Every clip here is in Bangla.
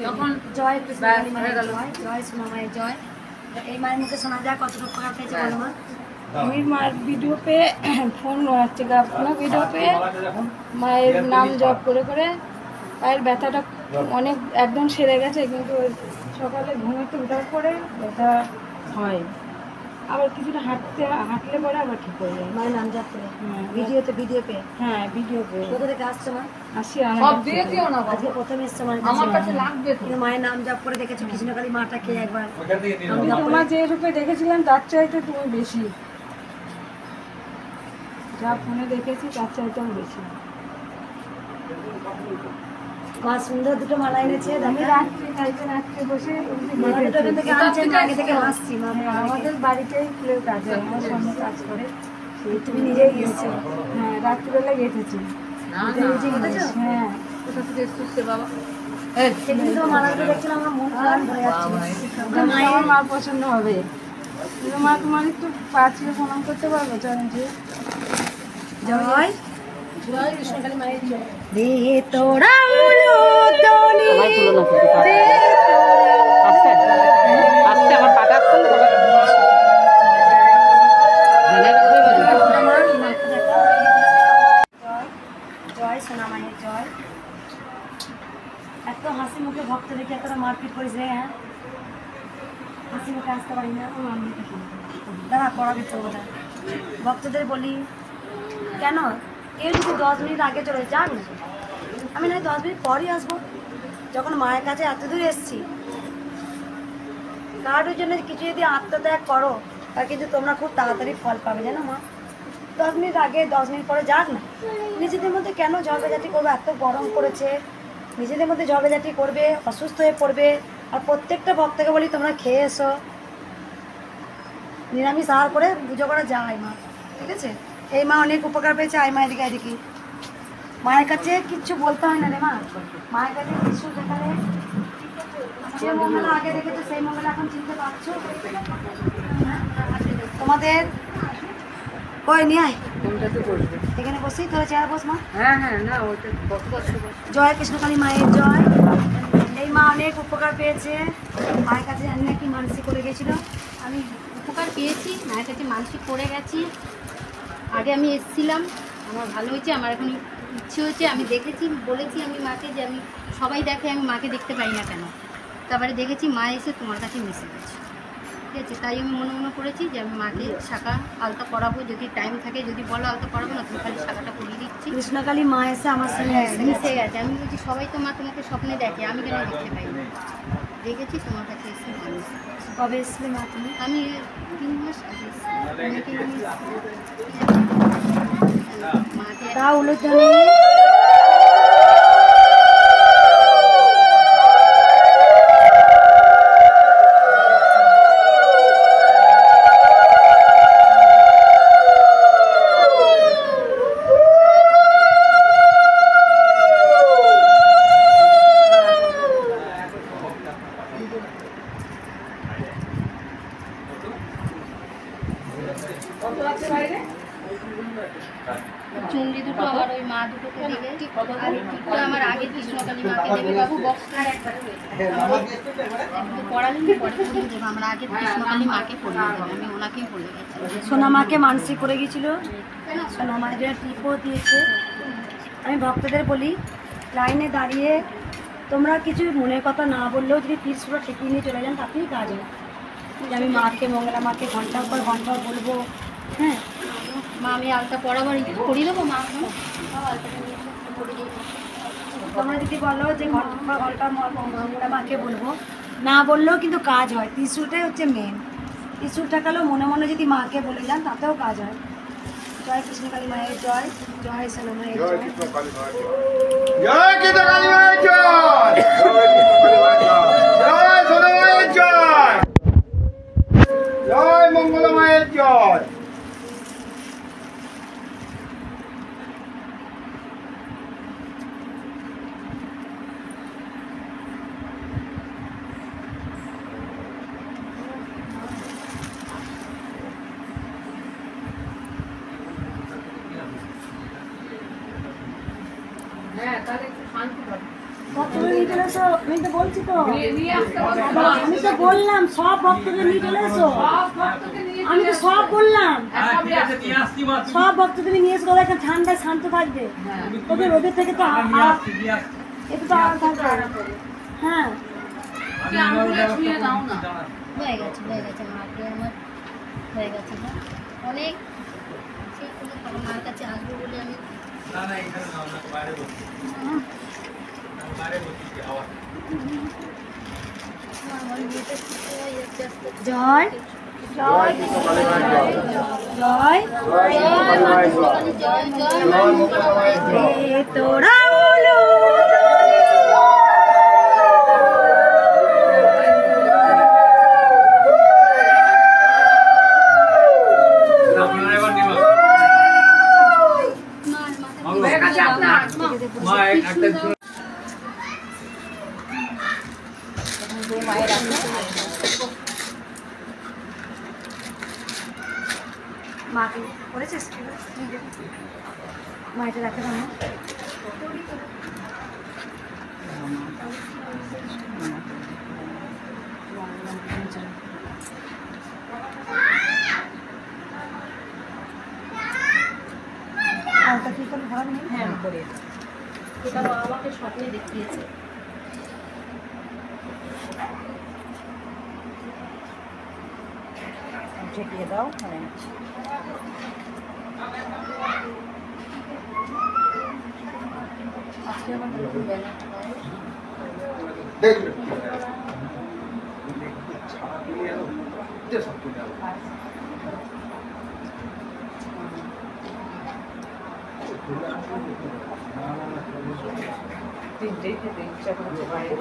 তখন জয় কৃষ্ণ জয় সোনা মায়ের জয়। এই মায়ের মুখে শোনা যায় কতটুকু উপকার পেয়েছে বলো মা? আমি মায়ের ভিডিও পেয়ে ফোন হচ্ছে আপনার ভিডিও পেয়ে মায়ের নাম জপ করে করে পায়ের ব্যথাটা অনেক একদম সেরে গেছে, কিন্তু ওই সকালে ঘুমোতে ওঠার পরে ব্যথা হয়, আবার কিছুটা হাঁটলে পরে আবার ঠিক হয়ে যায়। মায়ের নাম জপ করে হ্যাঁ ভিডিও পেয়ে হ্যাঁ ভিডিও পেয়ে কোথা থেকে আসছে মা? আসি সব দিয়ে দিও না আজকে প্রথম এসছে আমার কাছে লাগবে তো। কিন্তু মায়ের নাম জপ করে দেখেছো কৃষ্ণকালী মাটাকে একবার আমি তোমার যে রূপে দেখেছিলাম তার চাইতে তুমি বেশি, যা ফোনে দেখেছি তার চাইতেও বেশি। মা সুন্দর দুটো মালা এনেছে। আমি রাত্রে বসে মালা দুটো এখান থেকে আনছে, মা আগে থেকে আসছি। মা আমাদের বাড়িতেই ফুলের কাজ হয়, আমার সামনে কাজ করে। তুমি নিজেই এসছো? হ্যাঁ রাত্রিবেলা গেঁথেছি। না হ্যাঁ কোথা থেকে এসেছে বাবা? সেদিন তো মালাগুলো দেখছিলাম আমার মন প্রাণ ভরে যাচ্ছে। মায়ের মা পছন্দ হবে। কিন্তু মা তোমার একটু পাঁচিলে প্রণাম করতে পারবে চরণ যে জয় জয় কৃষ্ণকালী মায়ের জয়। দে তোরা উলুদনি দে আস্তে আমার পাটা জয় সোনা মায়ের জয়। এত হাসি মুখে ভক্ত দেখে এতটা মারপিট করিস রে। হ্যাঁ হাসি মুখে আসতে পারি না। দাঁড়া পড়াবি তো ওটা। ভক্তদের বলি কেন কেউ যদি 10 মিনিট আগে চলে যান, আমি নয় 10 মিনিট পরই আসবো। যখন মায়ের কাছে এত দূর এসছি, কারোর জন্য কিছু যদি আত্মত্যাগ করো তা কিন্তু তোমরা খুব তাড়াতাড়ি ফল পাবে, জানো মা। 10 মিনিট আগে 10 মিনিট পরে যাক না। নিজেদের মধ্যে কেন ঝগড়াঝাটি করবে? এত গরম করেছে, নিজেদের মধ্যে ঝগড়াঝাটি করবে, অসুস্থ হয়ে পড়বে। আর প্রত্যেকটা ভক্তকে বলি তোমরা খেয়ে এসো, নিরামিষ আহার করে পুজো করা যায় মা, ঠিক আছে? এই মা অনেক উপকার পেয়েছে। আয় মা এদিকে এদিকে। মায়ের কাছে কিচ্ছু বলতে হয় না রে মা। মায়ের কাছে কিছু যেখানে যে মঙ্গলা আগে দেখেছো সেই মঙ্গলা এখন চিনতে পারছো? তোমাদের কই নিয়ে আয় কোনটাতে বসবে? এখানে বসি, তোরা চেয়ার বস মা। হ্যাঁ হ্যাঁ না ওইটা কত বছর জয় কৃষ্ণকালী মায়ের জয়। এই মা অনেক উপকার পেয়েছে। মায়ের কাছে জানি না কি মানসিক করে গেছিল। আমি উপকার পেয়েছি, মায়ের কাছে মানসিক করে গেছি। আগে আমি এসেছিলাম, আমার ভালো হয়েছে, আমার এখন ইচ্ছে হয়েছে। আমি দেখেছি, বলেছি আমি মাকে যে আমি সবাই দেখে আমি মাকে দেখতে পাই না কেন, তারপরে দেখেছি মা এসে তোমার কাছে মিশে গেছে, ঠিক আছে? তাই আমি মনে মনে করেছি যে আমি মাকে শাখা আলতা পরাবো, যদি টাইম থাকে, যদি বলো আলতা পরাবো না, তুমি খালি শাখাটা পরিয়ে দিচ্ছি। কৃষ্ণকালী মা এসে আমার সঙ্গে মিশে গেছে। আমি বলছি সবাই তো মা তোমাকে স্বপ্নে দেখে, আমি কেন দেখতে পাই না? দেখেছি তোমার কাছে এসে মা মিশে গেছে। কবে এসলে মা তুমি? আমি 3 মাস আগে মাকে তা উলুধ্বনি চুনরি দুটো আমার ওই মা দুটোকে দেবে, আর টিপটা আমার আগের কৃষ্ণকালী মাকে দেবে। বাবু বক্সটা পড়ালেন পরে পড়িয়ে দেবো, আমরা আগের কৃষ্ণকালী মাকে পড়িয়ে দেবো, আমি ওনাকেই বলে গেছি। সোনা মাকে মানসিক করে গেছিল, সোনা মায়ের টিপও দিয়েছে। আমি ভক্তদের বলি লাইনে দাঁড়িয়ে তোমরা কিছু মনের কথা না বললেও যদি টিপসগুলো ঠেকিয়ে নিয়ে চলে যান তাতেই কাজ হয়। যে আমি মাকে মঙ্গলা মাকে ঘন্টার পর ঘন্টা বলবো। হ্যাঁ মা আমি আলতা পরাবার করিয়ে দেবো মা, তোমরা যদি বলো যে ঘন্টার পর ঘন্টা মঙ্গলা মাকে বলবো, না বললেও কিন্তু কাজ হয়। ত্রিশূলটাই হচ্ছে মেন। ত্রিশূল ঠাকালেও মনে মনে যদি মাকে বলে যান তাতেও কাজ হয়। জয় কৃষ্ণকালী মায়ের জয়। জয় সোনা মায়ের জয়। জয় কৃষ্ণকালী মায়ের জয়। জয় সোনা মায়ের জয়। জয় মঙ্গলা মায়ের জয়। হ্যাঁ তাহলে একটু শান্তি পাবে। কত মিনিট এসো, আমি তো বলছি তো, আমি তো বললাম সব ভক্তদের নিয়ে চলে এসো, আমি তো সব বললাম, সব ভক্তদের নিয়ে এসো, ওরা এখানে ঠান্ডায় শান্ত থাকবে, ওদের রোদের থেকে তো একটু তো আরাম থাকবে। হ্যাঁ হয়ে গেছে মাকে আমার হয়ে গেছে না অনেক সেই কোনো মার কাছে আসবো বলে আমি জয় জয় কৃষ্ণকালী মায়ের জয়। জয় জয় মঙ্গলময় জয়। এ তোরা বলো মাকে করেছিস মাইটা রাখে না কি করে ভালো নেই হ্যাঁ করে এটা মা আমাকে স্বপ্নে দেখিয়েছে। ঠেকিয়ে দাও মানে আজকে আমার নতুন ব্যানার দেখবে তিনটেই খেতে ইচ্ছা করেছে বাইরে।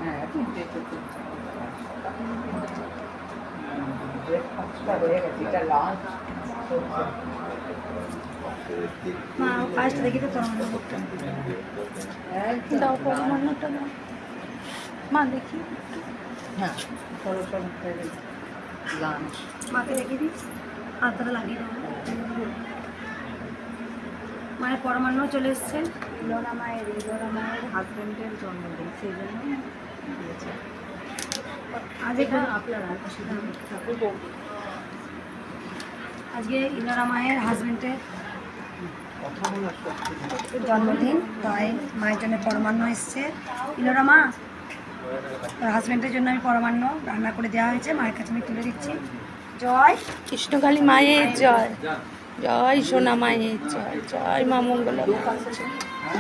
হ্যাঁ তিনটেই খেতে ব্রেকফাস্টটা হয়ে গেছে, এটা লাঞ্চ মা পায়েসটা দেখি তো তোমার করতাম দাও পরমান্নটা দাও মা দেখি হ্যাঁ সরো সরো লাঞ্চ মাকে দেখিয়ে দিই হাতটা লাগিয়ে দাও মায়ের পরমান্ন চলে এসছে লোরা মায়ের হাজব্যান্ডের জন্মদিন সেই জন্য দিয়েছে। আজ এখানে আপনারা ঠাকুর বৌদি আজকে ইলোরা মায়ের হাজবেন্ডের কথা বলার সত্যি জন্মদিন তাই মায়ের জন্য পরমান্ন এসছে ইলোরা মা তোর হাজবেন্ডের জন্য আমি পরমান্ন রান্না করে দেওয়া হয়েছে মায়ের কাছে আমি তুলে দিচ্ছি জয় কৃষ্ণকালী মায়ের জয়, জয় সোনা মায়ের জয়, জয় মা মঙ্গলা।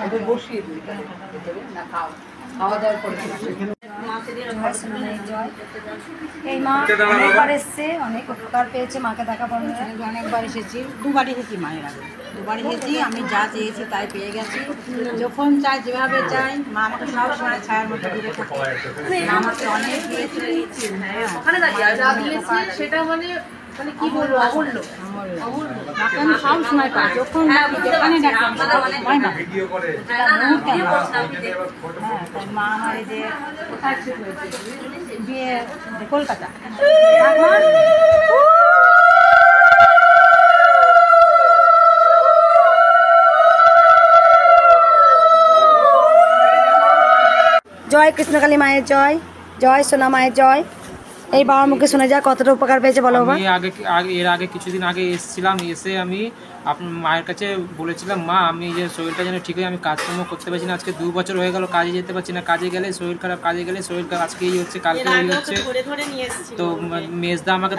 ওদের বসিয়ে দিই ভিতরে না খাওয়া দাওয়ার পরে জয় সোনামায়ের জয়। এই মা অনেকবার এসছে অনেক উপকার পেয়েছে মাকে দেখা পড়ে অনেকবার এসেছি, দুবার এসেছি মায়ের আগে, দুবার এসেছি। আমি যা চেয়েছি তাই পেয়ে গেছি, যখন চাই যেভাবে চাই মা আমাকে সব সময় ছায়ার মতো দূরে থাকে। মা আমাকে অনেক দিয়েছে, ওখানে দাঁড়িয়ে যা দিয়েছে সেটা মানে মানে কি বলবো অমূল্য মাকে আমি সব সময় পাই, যখন ডাকি যেখানে ডাকি আমি সব পাই না। হ্যাঁ, তাই মা আমার এই যে কোথায় ঠিক হয়েছে বিয়ে কলকাতা, জয় কৃষ্ণকালী মায়ের জয়, জয় সোনা মায়ের জয়। এই বাবার মুখে শোনা যায় কতটা উপকার পেয়েছে বলো বাবা। আমি এর আগে কিছুদিন আগে এসেছিলাম, এসে আমি আপনার মায়ের কাছে বলেছিলাম মা আমি যে শরীরটা যেন ঠিক হয়, আমি কাজকর্ম করতে পারছি না, আজকে 2 বছর হয়ে গেল কাজে যেতে পারছি না, কাজে গেলে শরীর খারাপ, কাজে গেলে শরীর খারাপ, আজকে এই হচ্ছে কালকে ওই হচ্ছে। তো মেজদা আমাকে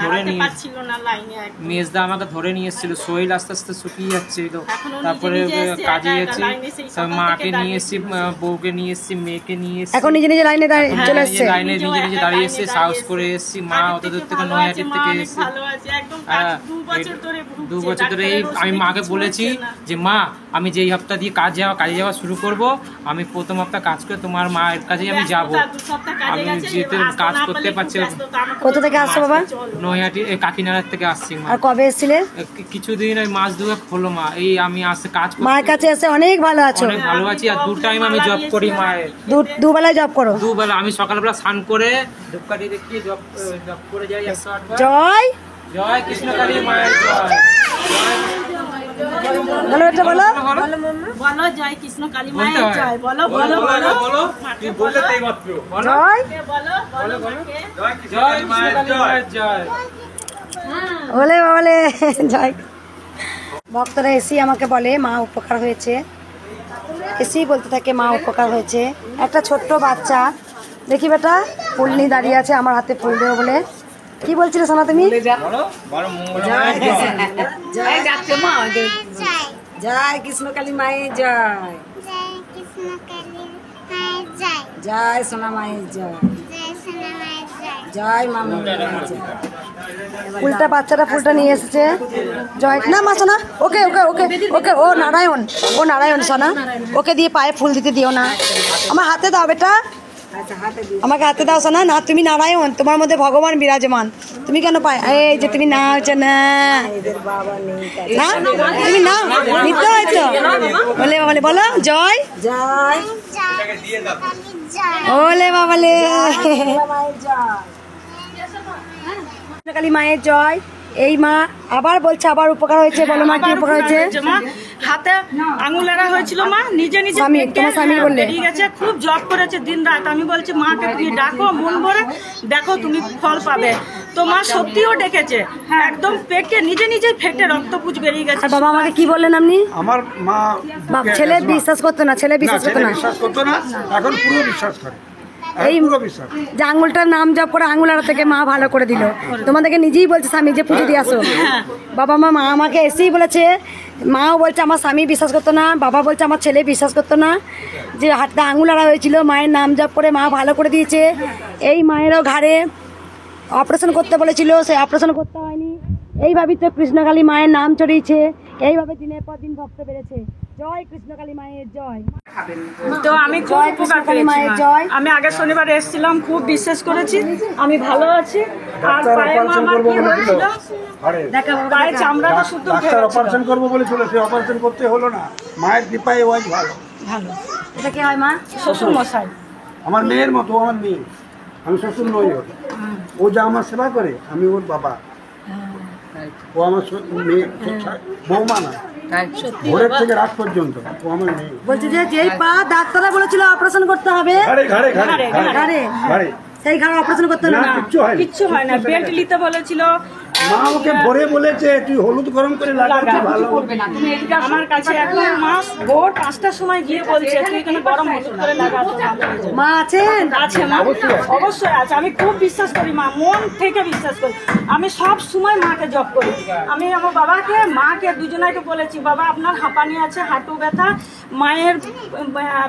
ধরে নিয়ে এসেছিল, শরীর আস্তে আস্তে শুকিয়ে যাচ্ছিল, তারপরে কাজে গেছি, মাকে নিয়ে এসেছি, বউকে নিয়ে এসেছি, মেয়েকে নিয়ে এসেছি, এখন নিজে নিজে লাইনে চলে এসছে, লাইনে নিজে নিজে দাঁড়িয়ে এসেছি, সাহস করে এসেছি, মা অত দূর থেকে নৈহাটির থেকে এসেছি। 2 বছর ধরে এই আমি মাকে বলেছি যে মা আমি যেই হপ্তাহ দিয়ে কাজে যাওয়া শুরু করব, আমি প্রথম হপ্তাহ কাজ করে তোমার মায়ের কাছেই আমি যাব, আমি যেতে কাজ করতে পারছি। কোথা থেকে আসছো বাবা? নৈহাটি কাকিনাড়ার থেকে আসছি মা। আর কবে এসেছিলে? কিছুদিন ওই মাস 2 হলো মা, এই আমি আসতে কাজ মায়ের কাছে এসে অনেক ভালো আছো? অনেক ভালো আছি, আর 2 টাইম আমি জব করি মায়ের, দুবেলায় জব করো? 2 বেলা, আমি সকালবেলা স্নান করে ধূপকাঠি দেখিয়ে জব করে যাই 108 বার। জয় জয় কৃষ্ণকালী মায়ের জয়, জয় বলো এটা বলো। বলো জয় কৃষ্ণ কালী বলতে মায়ের হয়। জয়। বলো বলো বলো বলো তুই বললে তাই মাত্র বলো জয় বলো বলো মাকে। জয় কৃষ্ণ মায়ের জয়। বলে বলে জয়। ভক্তরা এসেই আমাকে বলে মা উপকার হয়েছে, এসেই বলতে থাকে মা উপকার হয়েছে। একটা ছোট্ট বাচ্চা দেখি বেটা ফুল নিয়ে দাঁড়িয়ে আছে, আমার হাতে ফুল দেবো বলে। কি বলছিলে সোনা তুমি? বলো বলো মঙ্গলময় জয় যাচ্ছে মা, জয় কৃষ্ণকালী মায়ের জয়, জয় সোনা মায়ের জয়, জয় মা মঙ্গলের জয়। ফুলটা বাচ্চাটা ফুলটা নিয়ে এসেছে। জয় না মা সোনা, ওকে ওকে ওকে ওকে ও নারায়ণ, ও নারায়ণ সোনা, ওকে দিয়ে পায়ে ফুল দিতে দিও না, আমার হাতে দাও বেটা, আমাকে হাতে দাও সোনা। না তুমি নারায়ণ, তোমার মধ্যে ভগবান বিরাজমান, তুমি কেন পায়? এই যে তুমি না হচ্ছে না না তুমি না নিতে হয়তো বলে বাবালে বলো জয় জয় ওলে বাবালে কালী মায়ের জয়। এই মা আবার বলছে আবার উপকার হয়েছে, বলো মা কি উপকার হয়েছে? হাতে আঙুলেরা হয়েছিল মা, নিজে নিজে স্বামী, তোমার স্বামী বললে? বেরিয়ে গেছে, খুব জব করেছে দিন রাত। আমি বলছি মাকে তুমি ডাকো মন ভরে, দেখো তুমি ফল পাবে। তো মা সত্যিও ডেকেছে, একদম পেটে নিজে নিজে ফেটে রক্তপুঁজ বেরিয়ে গেছে। আর বাবা আমাকে কি বললেন আপনি? আমার মা ছেলে বিশ্বাস করতো না, ছেলে বিশ্বাস করতো না, বিশ্বাস করতো না, এখন পুরো বিশ্বাস করে। এই যে আঙুলটার নাম জপ করে আঙুলার থেকে মা ভালো করে দিল। তোমাদেরকে নিজেই বলছে স্বামী যে পুজো দিয়ে আসো। বাবা মা মা আমাকে এসেই বলেছে, মাও বলছে আমার স্বামী বিশ্বাস করতো না, বাবা বলছে আমার ছেলে বিশ্বাস করতো না, যে হাতটা আঙুলারা হয়েছিল মায়ের নাম জপ করে মা ভালো করে দিয়েছে। এই মায়েরও ঘাড়ে অপারেশন করতে বলেছিল, সে অপারেশন করতে হয়নি। এইভাবেই তো কৃষ্ণকালী মায়ের নাম চড়িয়েছে, এইভাবে দিনের পর দিন ভক্ত বেড়েছে। জয় কৃষ্ণকালী মায়ের জয়। তো আমি খুব জয় উপকার কৃষ্ণকালী মায়ের পেয়েছি। জয়। আমি আগের শনিবারে এসেছিলাম, খুব বিশ্বাস করেছি, আমি ভালো আছি। আর পায়ে মা আমার কি হয়েছিল, দেখা বাবা, পায়ে দেখা। চামড়াটা শুধু ডাক্তার অপারেশন করবো বলেছিল, সে অপারেশন করতে হলো না, মায়ের কৃপায় ওই ভালো। ভালো। এটা কি হয় মা? শ্বশুর মশাই আমার মেয়ের মতো, আমার মেয়ে, আমি শ্বশুর নই ওর। ও যা আমার সেবা করে আমি ওর বাবা, ও আমার মেয়ে, বৌমা না, ভোরের থেকে রাত পর্যন্ত ও আমার মেয়ে। বলছে যে যেই পা ডাক্তাররা বলেছিল অপারেশন করতে হবে, ঘাড়ে ঘাড়ে ঘাড়ে ঘাড়ে ঘাড়ে সেই ঘাড়ে অপারেশন করতে হলো না। কিচ্ছু হয়নি। কিচ্ছু হয় না, বেল্ট নিতে বলেছিল। মা ওকে ভোরে বলেছে তুই হলুদ গরম করে লাগাচ্ছি ভালো। আমার কাছে এখন মাস ভোর 5টার সময় গিয়ে বলছে তুই এখানে গরম ওষুধ করে লাগা, তো ভালো হয়ে যাবে। মা আছেন? আছে মা, অবশ্যই আছে। আমি খুব বিশ্বাস করি মা, মন থেকে বিশ্বাস করি। আমি সব সময় মাকে জপ করি। আমি আমার বাবাকে মাকে দুজনাকে বলেছি বাবা আপনার হাঁপানি আছে, হাঁটু ব্যথা, মায়ের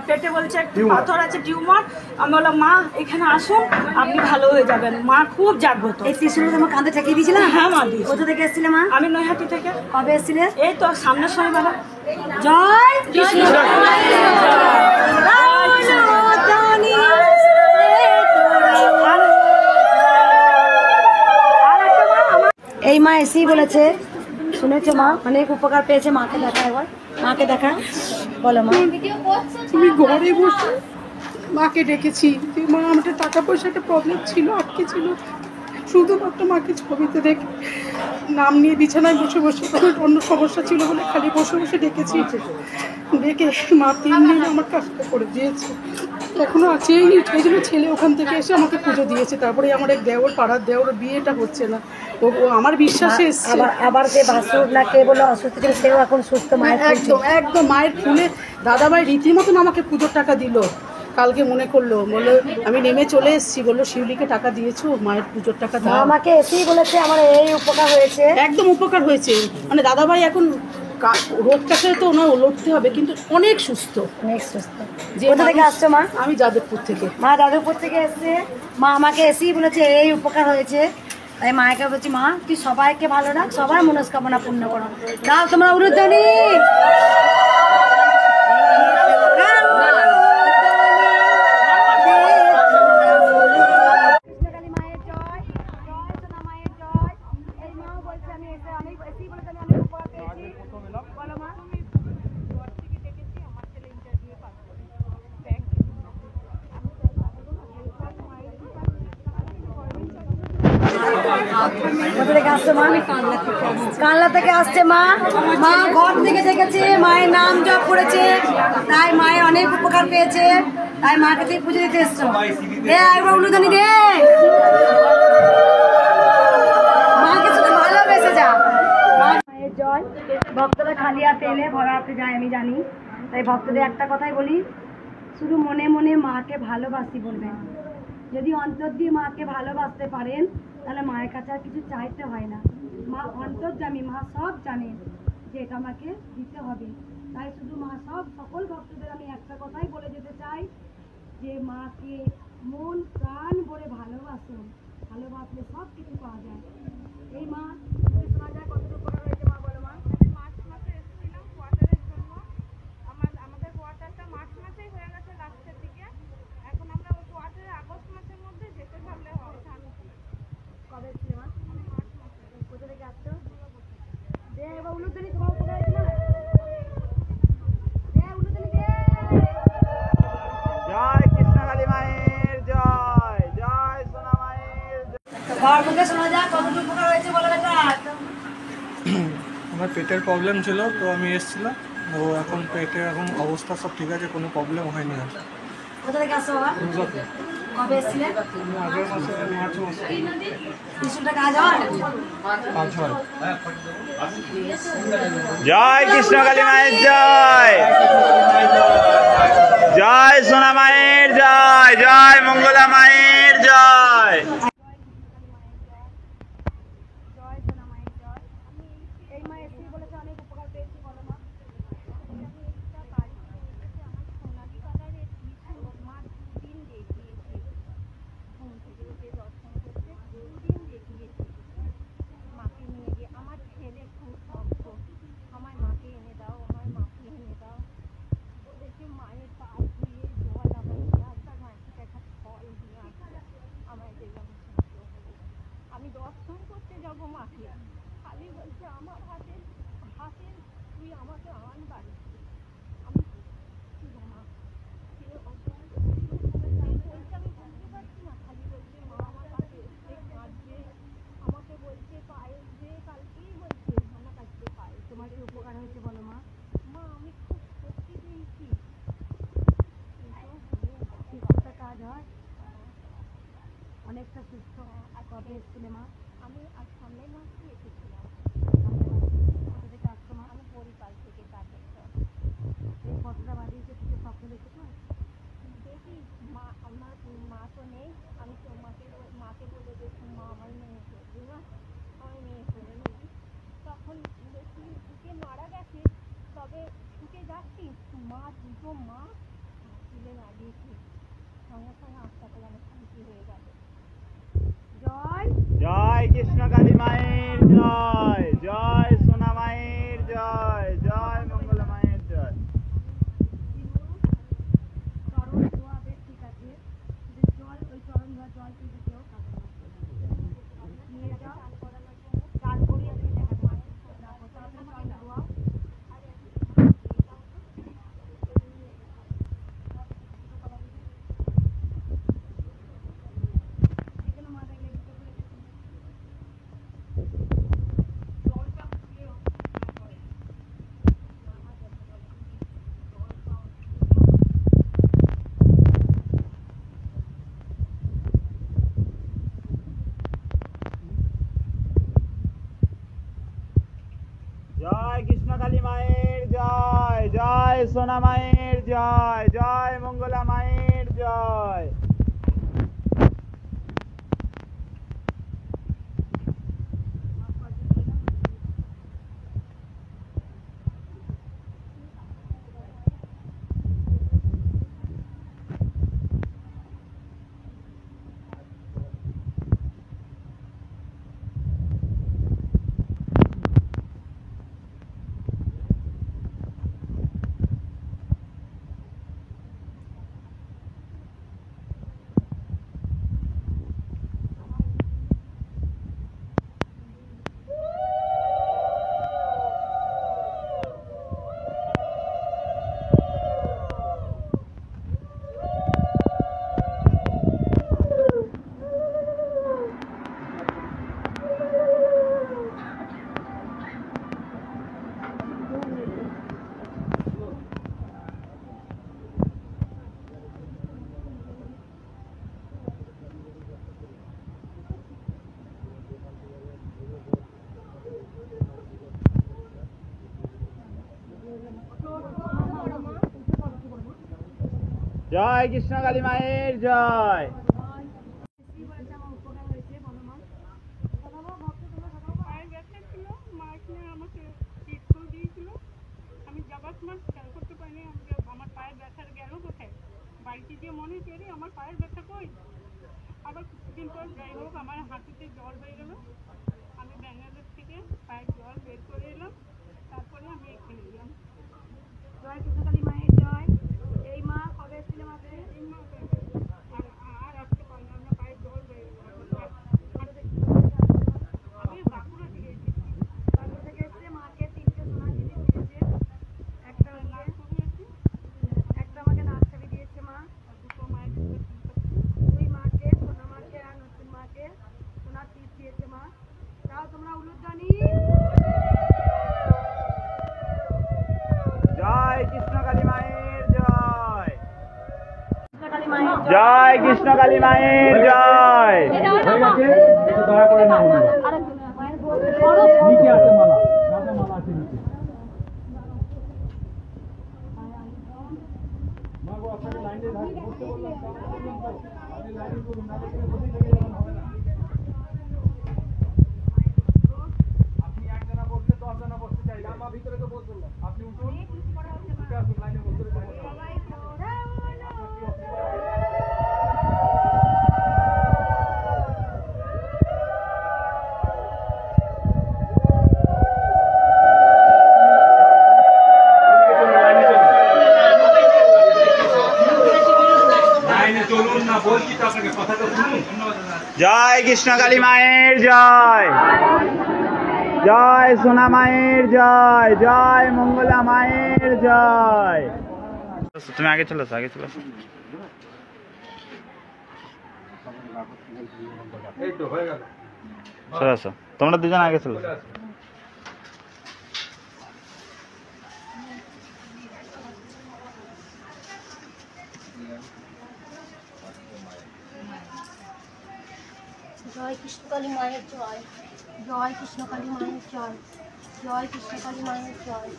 পেটে বলছে একটু পাথর আছে, টিউমার। আমি বললাম মা এখানে আসুন, আপনি ভালো হয়ে যাবেন। মা খুব জাগ্রত। এই ত্রিশুলি তোমার কাঁধে ঠেকিয়ে দিয়েছিলাম? হ্যাঁ মা দিয়েছি। কোথা থেকে এসেছিলে মা? আমি নৈহাটি থেকে। কবে এসেছিলে? এই তো সামনের শনিবার। জয় কৃষ্ণ। এই মা এসেই বলেছে, শুনেছো মা অনেক উপকার পেয়েছে। মাকে দেখা, একবার মাকে দেখা, বলো মা। আমি ঘরে বসে মাকে ডেকেছি যে মা আমাদের টাকা পয়সা একটা প্রবলেম ছিল, আটকে ছিল, শুধুমাত্র মাকে ছবিতে দেখে নাম নিয়ে বিছানায় বসে বসে, কোনো অন্য সমস্যা ছিল বলে খালি বসে বসে ডেকেছি। ডেকে মা 3 দিন আমার কাজটা করে দিয়েছে, এখনো আছে। এই জন্য ছেলে ওখান থেকে এসে আমাকে পুজো দিয়েছে। তারপরে আমার এক দেওর, পাড়ার দেওর, বিয়েটা হচ্ছে না, ও আমার বিশ্বাসে এসছে। আবার যে ভাসুর না কে বলে অসুস্থ ছিল সেও এখন সুস্থ, মায়ের একদম একদম মায়ের ফুলে দাদাভাই রীতিমতন আমাকে পুজোর টাকা দিল। কালকে মনে করলো, বললো আমি নেমে চলে এসেছি, বললো শিউলিকে টাকা দিয়েছো, মায়ের পুজোর টাকা দাও। আমাকে এসেই বলেছে আমার এই উপকার হয়েছে। একদম উপকার হয়েছে, মানে দাদাভাই এখন রোগটা খেয়ে তো ওনার লড়তে হবে, কিন্তু অনেক সুস্থ, অনেক সুস্থ। কোথা থেকে আসছো মা? আমি যাদবপুর থেকে। মা যাদবপুর থেকে এসছে। মা আমাকে এসেই বলেছে এই উপকার হয়েছে। তাই মাকে বলছি মা তুই সবাইকে ভালো রাখ, সবার মনস্কামনা পূর্ণ করো। দাও তোমরা উরুধ্বনি। কোথা থেকে আসছে মা? কানলা থেকে আসছে মা। মা ঘর থেকে দেখেছে, মায়ের নাম জপ করেছে, তাই মায়ের অনেক উপকার পেয়েছে, তাই মাকে থেকে পুজো দিতে এসছো। একবার উলুদানি দে, মাকে শুধু ভালোবেসে যা। মায়ের জয়, ভক্তরা খালি হাতে এলে ভরা হাতে যায় আমি জানি, তাই ভক্তদের একটা কথাই বলি, শুধু মনে মনে মাকে ভালোবাসি বলবেন। যদি অন্তর দিয়ে মাকে ভালোবাসতে পারেন তাহলে মায়ের কাছে আর কিছু চাইতে হয় না। মা অন্তর্যামী, মা সব জানেন যে এটা আমাকে দিতে হবে। তাই শুধু মা সকল ভক্তদের আমি একটা কথাই বলে যেতে চাই যে মাকে মন প্রাণ ভরে ভালোবাসুন, ভালোবাসলে সব কিছু পাওয়া যায়। এই মা শোনা যায় কতটুকু উপকার হয়েছে মা, বলো মা। মার্চ মাসে এসেছিলাম কোয়ার্টারের জন্য। আমাদের কোয়ার্টারটা মার্চ মাসেই হয়ে গেছে লাস্টের দিকে। এখন আমরা ওই কোয়ার্টারে আগস্ট মাসের মধ্যে যেতে পারলে হবে। কবে ছিল মা? মার্চ মাসে। কোথা থেকে আসছো? দে এবার উলুদানি, তোমার উপকার হয়েছে না? দে উলুদানি দে। জয় কৃষ্ণকালী মায়ের জয়, জয় সোনা মায়ের জয়। ঘর মুখে শোনা যায় কতটুকু উপকার হয়েছে বলো বেটা। আমার পেটের প্রবলেম ছিল, তো আমি এসেছিলাম। তো এখন পেটের এখন অবস্থা সব ঠিক আছে, কোনো প্রবলেম হয়নি আর। কোথা থেকে আসো বাবা? কবে এসছিলে? আগের মাসে মার্চ মাসে টিউশনটা কাজ হয়? কাজ হয়। জয় কৃষ্ণকালী মায়ের জয়, জয় সোনা মায়ের জয়, জয় মঙ্গলা মায়ের জয়। এই মা এসে বলেছে অনেক উপকার পেয়েছি, বলো মা। মাকে নিয়ে গিয়ে আমার ছেলে খুব ভক্ত, আমার মাকে এনে দাও, আমার মাকে এনে দাও। ওদেরকে মায়ের পা ধুয়ে জল আবার দিয়ে আসবার, মায়ের থেকে একটা ফল দিয়ে আসবার, আমার যেগুলো আমি দর্শন করতে যাবো মাকে, খালি বলছে আমার হাতে হাতে তুই আমাকে আন বাড়ি। আমি মা বলছে আমি বুঝতে পারছি না, খালি বলছে মা আমার কাছে এসে কাঁদছে, আমাকে বলছে পায়েস দে, কালকেই বলছে আমার কাছে পায়েস। তোমার কি উপকার হয়েছে বলো মা? মা আমি খুব শক্তি পেয়েছি। সুস্থতা কাজ হয়, অনেকটা সুস্থ। আর কবে এসেছিলে মা? আমি আর সামনের মাসে এসেছিলাম। কোথা থেকে আসছো মা? আমি পরিপাল থেকে কাটাচ্ছি। এই কতটা বাড়িয়েছে থেকে স্বপ্ন দেখেছো? দেখি মা, আমার মা তো নেই, আমি তো মাকে বলে দেখি মা আমার মেয়ে করবি না, আমার মেয়ে করে নেবি। তখন দেখি ঢুকে মারা গেছে, তবে ঢুকে যাচ্ছি মা, দুটো মা তুলে দাঁড়িয়েছে, সঙ্গে সঙ্গে আস্তাটা যেন শান্তি হয়ে গেল। জয় জয় কৃষ্ণকালী মায়ের জয়, জয় সোনা মায়ের জয়, জয় মঙ্গলা মায়ের জয়। চরণ ধোয়া বেশ ঠিক আছে, জল ওই চরণ ধোয়া জল কিন্তু কেউ খাবে না। নিয়ে যাও চাল করিয়ে দিয়ে দেখা চরণ ধোয়াও। জয় কৃষ্ণকালী মায়ের জয়, জয় সোনা মায়ের জয়, জয় মঙ্গলা মায়ের জয়। জয় কৃষ্ণকালী মায়ের জয়। পায়ের ব্যথা ছিল, মা এখানে আমাকে টিপসও দিয়েছিল। আমি যাবার সময় খেয়াল করতে পারিনি আমার পায়ের ব্যথার গেল কোথায়। বাড়িতে গিয়ে মনে করি আমার পায়ের ব্যথা কই। আবার কিছুদিন পর যাই হোক আমার হাঁটুতে জল বেরোলো। আমি ব্যাঙ্গালোর থেকে পায়ের জল বের করে এলাম, তারপরে আমি এখানে এলাম। জয় কৃষ্ণকালী মায়ের জয়। এই মা কবে এসেছিল মাকে? এই মা আর আসতে পারলাম না, পায়ের জল বেরোলো। আমি বাঁকুড়া থেকে এসেছি। বাঁকুড়া থেকে এসে মাকে 3টে সোনার জিনিস দিয়েছে। একটা আমাকে নার্সারি দিয়েছে মা। দুটো মায়ের দুই মাকে, সোনা মাকে আর নতুন মাকে সোনার টিপ দিয়েছে মা। তাও তোমরা উলুধ্বনি। জয় কৃষ্ণকালী মায়ের জয়। কৃষ্ণকালী মায়ের জয় কৃষ্ণকালী মায়ের জয়। নিচে আছে মালা, রাধা মালা আছে নিচে। মা গো আপনাকে লাইনে বসতে বললাম, আপনি লাইনে করুন, না দেখলে বসে থেকে যাবেন, হবে না। আপনি একজনা বসলে 10 জনা বসতে চাইলে মা ভিতরে তো বসবো না। আপনি উঠুন, উঠে আসুন, লাইনে বসতে যাবেন। জয় কৃষ্ণকালী মায়ের জয়। জয় সোনা মায়ের জয়। জয় মঙ্গলা মায়ের জয়। তুমি আগে চলে আসো, আগে চলে আসো। এই তো হয়ে গেল। চলে আসো, তোমরা দুজন আগে চলে আসো। জয় কৃষ্ণকালী মায়ের জয়। জয় কৃষ্ণকালী মায়ের জয়। জয় কৃষ্ণকালী মায়ের জয়।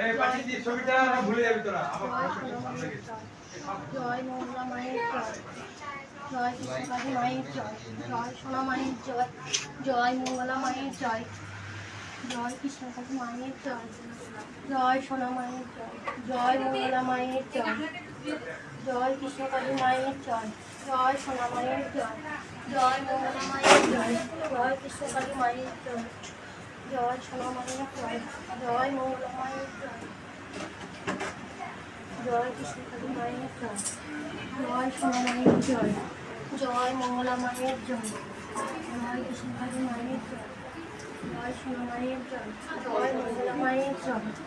এই পাঠিয়ে দি ছবিটা, না ভুলে যাবি তোরা। আমার জয় মঙ্গলা মায়ের জয়। জয় কৃষ্ণকালী মায়ের জয়। জয় সোনা মায়ের জয়। জয় মঙ্গলা মায়ের জয়। জয় কৃষ্ণকালী মায়ের জয়। জয় সোনা মায়ের জয়। জয় মঙ্গলা মায়ের জয়। জয় কৃষ্ণকালী মায়ের জয়। জয় সোনা মায়ের জয়। জয় মঙ্গলা মায়ের জয়। জয় কৃষ্ণকালী মায়ের জয়। জয় সোনা মায়ের জয়। জয় মঙ্গলা মায়ের জয়। জয় কৃষ্ণকালী মায়ের জয়। জয় সোনা মায়ের জয়। জয় মঙ্গলা মায়ের জয়। জয় কৃষ্ণকালী মায়ের জয়। জয় সোনা মায়ের জয়। জয় মঙ্গলা মায়ের জয়।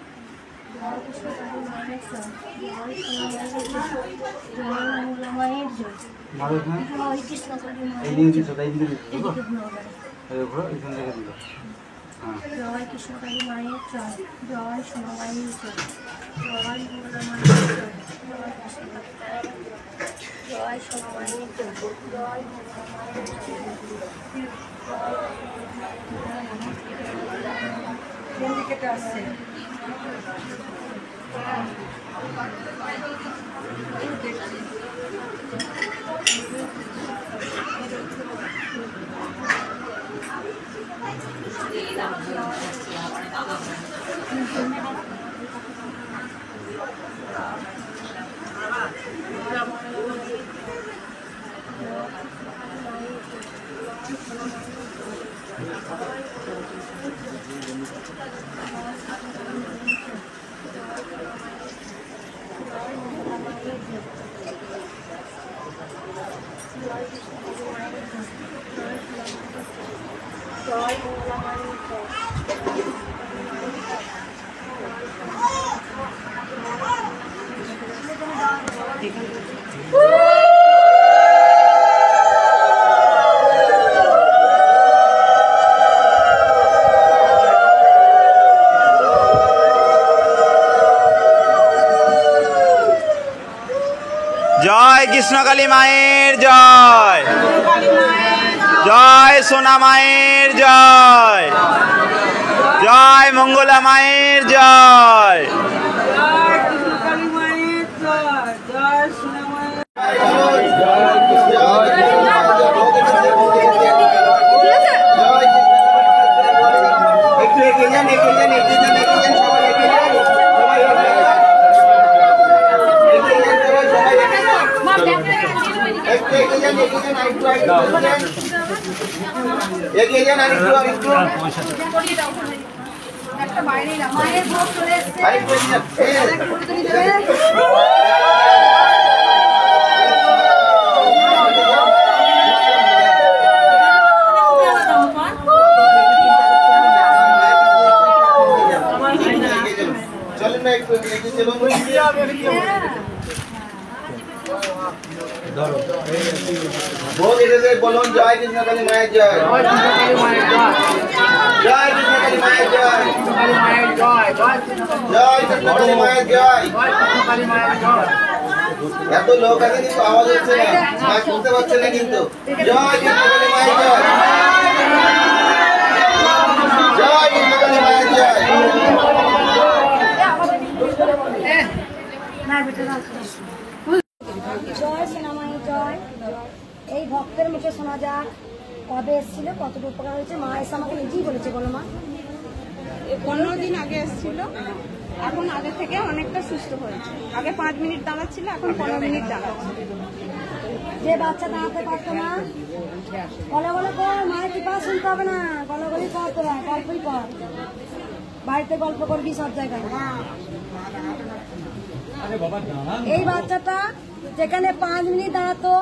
জয় কৃষ্ণকালী মায়ের জয়। জয় সোনা মায়ের জয়। জয় মঙ্গলা মায়ের জয়। জয় কৃষ্ণকালী মায়ের জয়। জয় কৃষ্ণকালী মায়ের জয়। জয় সোনা মায়ের জয়। জয় মঙ্গলা মায়ের জয়। জয় কৃষ্ণকালী মায়ের জয়। জয় সোনা মায়ের জয়। জয় মঙ্গলা মায়ের জয়। কেটে আসছে। জয় মঙ্গলা মায়ের জয় কৃষ্ণকালী মায়ের জয়। জয় সোনা মায়ের জয়। জয় মঙ্গলা মায়ের জয়। জয় কৃষ্ণকালী মায়ের জয়। জয় সোনা এগিয়ে যান আর একটু একটা বাইরে মায়ের ভোগ চলে এসছে। চলেন না একটু ভোগ এসেছে, বলুন জয় কৃষ্ণকালী মায়ের জয়, জয় কৃষ্ণকালী মায়ের জয়, জয় কৃষ্ণকালী মায়ের জয়। এত লোক আছে কিন্তু আওয়াজ হচ্ছে না, মা শুনতে পাচ্ছে না কিন্তু। জয় কৃষ্ণকালী মায়ের জয়, জয় কৃষ্ণকালী মায়ের জয়। জয় সোনামায়ের জয়। এই ভক্তের মুখে শোনা যাক কবে এসেছিল, কতটুকু উপকার হয়েছে। মা এসে আমাকে নিজেই বলেছে, বলো মা। 15 দিন আগে এসেছিল, এখন আগে থেকে অনেকটা সুস্থ হয়েছে। আগে 5 মিনিট দাঁড়াচ্ছিল, এখন 15 মিনিট দাঁড়াচ্ছে। যে বাচ্চা দাঁড়াতে পারতো না, গলা গলা কর, মায়ের কৃপা শুনতে হবে না, গলা গলি কর, তোরা গল্পই কর, বাড়িতে গল্প করবি সব জায়গায়। এই বাচ্চাটা যেখানে 5 মিনিট দাঁড়াতো,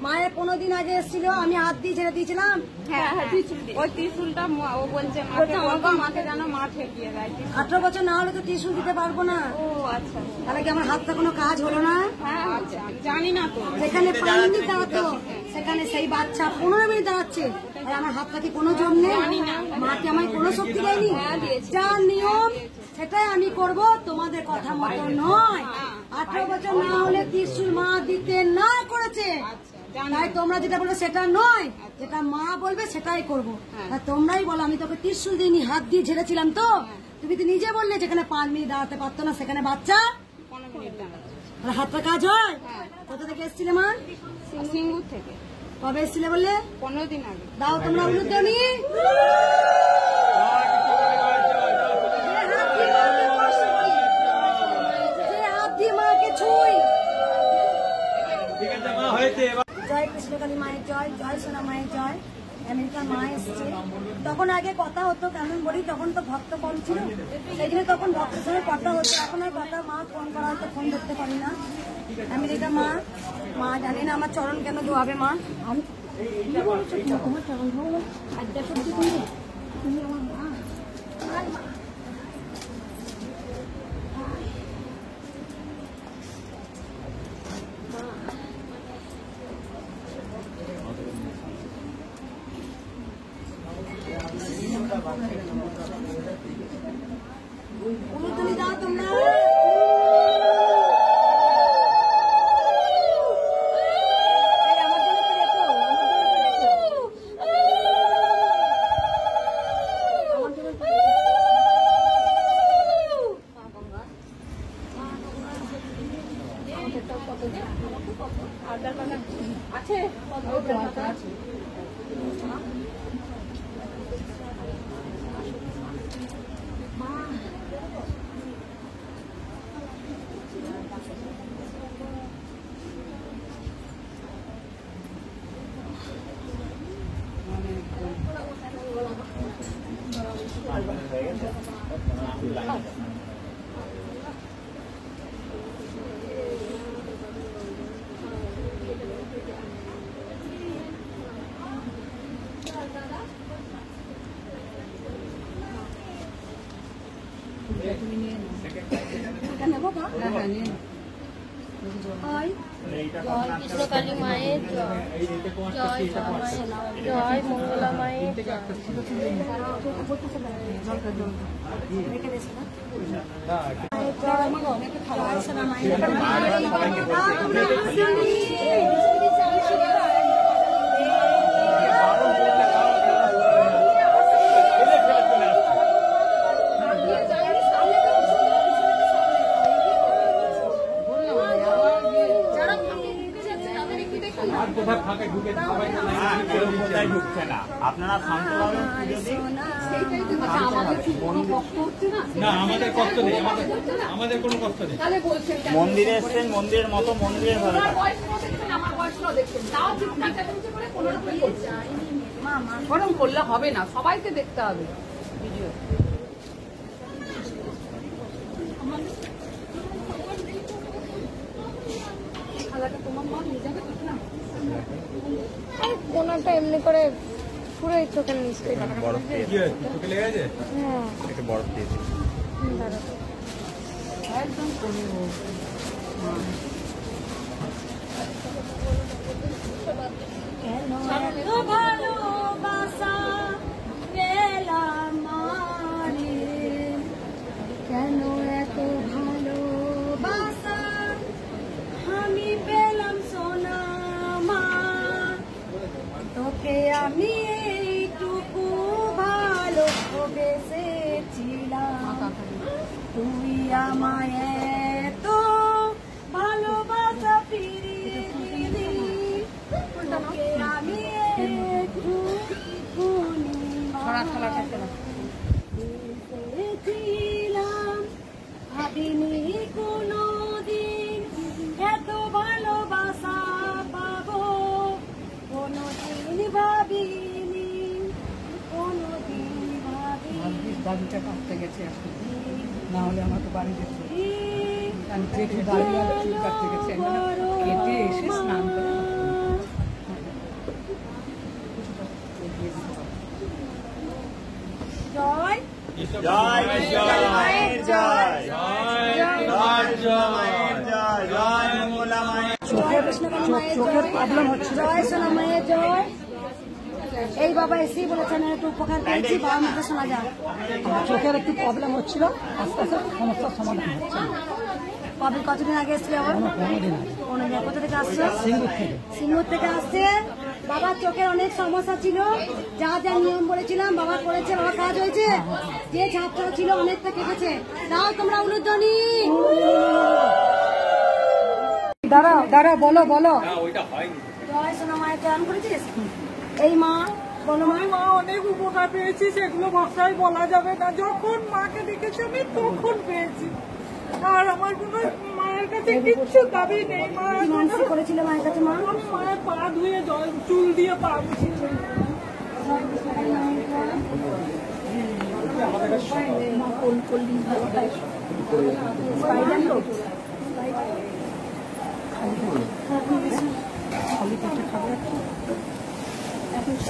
মায়ের 15 দিন আগে এসেছিল, আমি হাত দিয়ে ছেড়ে দিয়েছিলাম। হ্যাঁ, ওই ত্রিশুলটা ও বলছে মাকে যেন মা ঠেকিয়ে দেয়। 18 বছর না হলে তো ত্রিশুল দিতে পারবো না। ও আচ্ছা, তাহলে কি আমার হাতটা কোনো কাজ হলো না? হ্যাঁ জানি না তো। যেখানে 5 মিনিট দাঁড়াতো, সেখানে সেই বাচ্চা 15 মিনিট দাঁড়াচ্ছে, আর আমার হাতটা কি কোনো জম নেই? মাকে আমায় কোনো শক্তি দেয়নি। যা নিয়ম সেটাই আমি করব, তোমাদের কথা মতো নয়। 18 বছর না হলে ত্রিশুল মা দিতে না করেছে, তাই তোমরা যেটা বলবে সেটা নয়, যেটা মা বলবে সেটাই করবো। আর তোমরাই বলো আমি তোকে ত্রিশুল দিইনি, হাত দিয়ে ঝেড়েছিলাম। তো তুমি তো নিজে বললে যেখানে 5 মিনিট দাঁড়াতে পারতো না, সেখানে বাচ্চা 15 মিনিট দাঁড়াচ্ছে। হাতটা কাজ হয়। কোথা থেকে এসেছিলে মা? সিঙ্গুর থেকে। কবে এসেছিলে বললে? 15 দিন আগে। দাও তোমরা উলুধ্বনি। জয় কৃষ্ণকালী মায়ের জয়, জয় সোনা মায়ের জয়। আমেরিকার মা এসছে, তখন আগে কথা হতো, কেমন বলি, তখন তো ভক্ত কম ছিল, সেই জন্য তখন ভক্তের সঙ্গে কথা হতো। এখন আর কথা, মা ফোন করা হয়তো ফোন ধরতে পারি না। আমেরিকার মা, মা জানি না আমার চরণ কেন ধোয়াবে। মা আমি কি বলছো, তোমার চরণ ধোয়াবো? আর দেখো তুমি আমার মা। উলুধ্বনি দাও তোমরা। কৃষ্ণকালী মায়ের জয়, জয় জয় মঙ্গলা মায়ের জয়। ঢুকছে না, আপনারা শান্তভাবে পুজো দিন। মন্দিরে এসছেন, মন্দিরের মতো মন্দিরের ভাবে গরম করলে হবে না, সবাইকে দেখতে হবে ভিডিও। কোনটা এমনি করে পুরো চোখের নিচে বরফ দিয়ে একটু বরফ দিয়ে একদম কমে ভালোবাসা পেলাম মারে, কেন এত ভালোবাসা আমি পেলাম সোনা মা, তোকে আমি এইটুকু ভালোবেসেছিলাম, তুই আমায় এত ভালোবাসা ফিরিয়ে দিলি, তোকে আমি একটু ভেবেছিলাম, ভাবিনি কোনোদিন এত ভালোবাসা পাবো, কোনোদিন ভাবিনি, কোনোদিন ভাবিনি। বাড়িটা কাটতে গেছে এখন, না হলে আমার তো বাড়ি যেত, আমি জেঠু বাড়ি আর চুল কাটতে গেছে, কেটে এসে স্নান করে জয় জয় মায়ের জয়, জয় মঙ্গলা মায়ের। চোখের প্রবলেম হচ্ছে, জয় সোনা মায়ের জয়। এই বাবা এসেই বলেছেন একটু উপকার পেয়েছি, বাবা মুখে শোনা যায়। চোখের একটু প্রবলেম হচ্ছিল, আস্তে আস্তে সমস্যার সমাধান হচ্ছে। কবে কতদিন আগে এসেছিল আবার? 15 দিন। কোথা থেকে আসছো? সিঙ্গুর থেকে। সিঙ্গুর থেকে আসছে। বাবার চোখের অনেক সমস্যা ছিল, যা যা নিয়ম বলেছিলাম বাবা করেছে, বাবা কাজ হয়েছে। যে ছাত্র ছিল অনেকটা কেটেছে, দাও তোমরা উলুধ্বনি। দাঁড়াও দাঁড়াও, বলো বলো। জয় সোনা মায়ের গান করেছিস? এই মা বলো। মা অনেক উপকার পেয়েছি, সেগুলো ভাষায় বলা যাবে না। যখন মাকে দেখেছি আমি তখন পেয়েছি, আর আমার কোনো মায়ের কাছে কিচ্ছু দাবি নেই। মানসিক করেছিল মায়ের কাছে? মা আমি মায়ের পা ধুয়ে জল চুল দিয়ে পা মুছিয়েছি।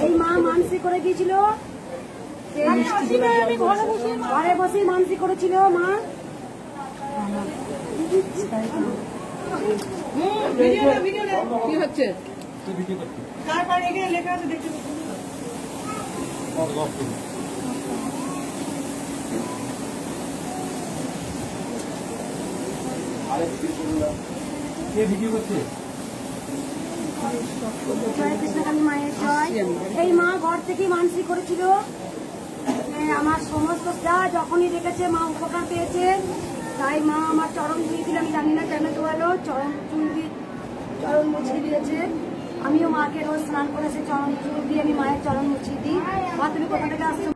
এই মা মানসিক করে গিয়েছিল, আমি ঘরে বসে মানসিক করেছিল মা। কি হচ্ছে? লেখা আছে দেখতে। জয় কৃষ্ণকালী মায়ের জয়। এই মা ঘর থেকে মানসিক করেছিল, আমার সমস্ত যা যখনই দেখেছে মা উপকার পেয়েছে, তাই মা আমার চরণ দিয়েছিল। আমি জানি না কেন দেওয়ালো, চরণ চুল দিয়ে চরণ মুছিয়ে দিয়েছে। আমিও মাকে রোজ স্নান করে সে চরণ চুল দিয়ে আমি মায়ের চরণ মুছিয়ে দিই। মা তুমি কোথা থেকে আসছো?